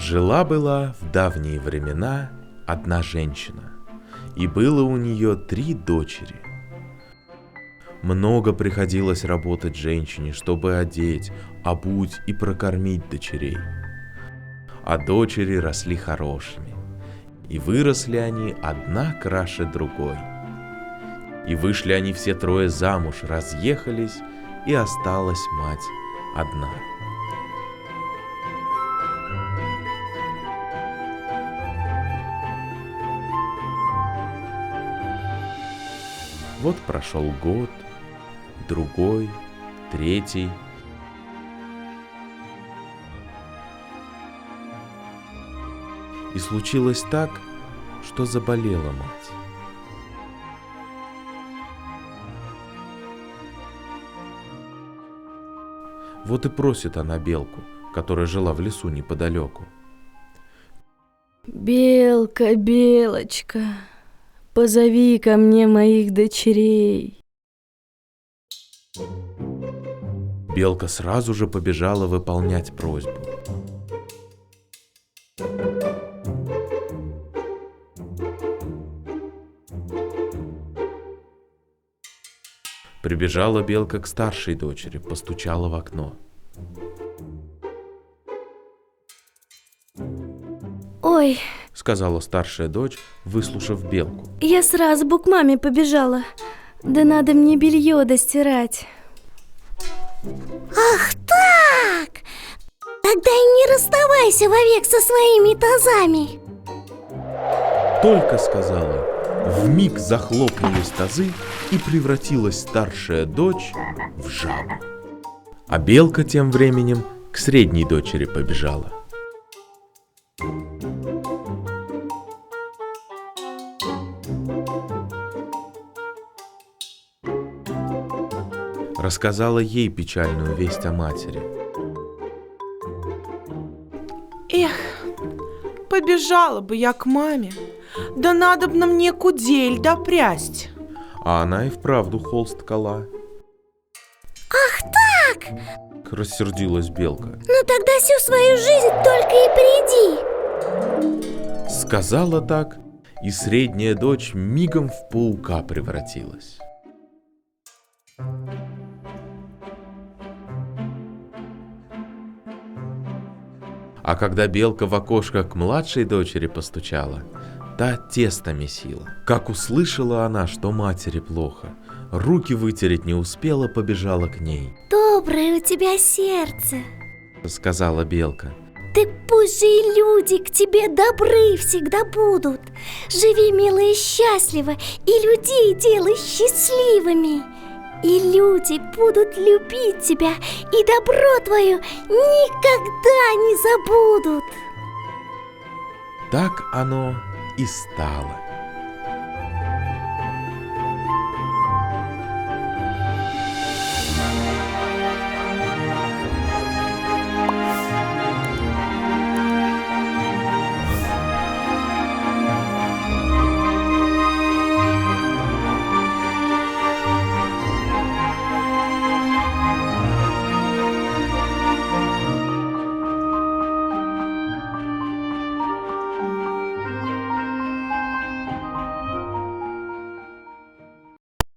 Жила-была в давние времена одна женщина, и было у нее 3 дочери. Много приходилось работать женщине, чтобы одеть, обуть и прокормить дочерей. А дочери росли хорошими, и выросли они одна краше другой. И вышли они все 3 замуж, разъехались, и осталась мать одна. Вот прошел год, другой, 3. И случилось так, что заболела мать. Вот и просит она белку, которая жила в лесу неподалеку. «Белка, белочка, позови ко мне моих дочерей». Белка сразу же побежала выполнять просьбу. Прибежала белка к старшей дочери, постучала в окно. «Ой, — сказала старшая дочь, выслушав белку. я сразу бы к маме побежала. Да надо мне белье достирать». Ах так! Тогда и не расставайся вовек со своими тазами. Только сказала, вмиг захлопнулись тазы, и превратилась старшая дочь в жабу. А белка тем временем к средней дочери побежала. Рассказала ей печальную весть о матери. Эх, побежала бы я к маме, да надобно мне кудель допрясть. А она и вправду холст ткала. Ах так! Рассердилась белка. Ну тогда всю свою жизнь только и приди. Сказала так, и средняя дочь мигом в паука превратилась. А когда белка в окошко к младшей дочери постучала, та тесто месила. Как услышала она, что матери плохо, руки вытереть не успела, побежала к ней. Доброе у тебя сердце. Сказала белка. Ты пусть же и люди к тебе добры всегда будут. Живи мило и счастливо, и людей делай счастливыми. И люди будут любить тебя, и добро твое никогда не забудут. Так оно и стало.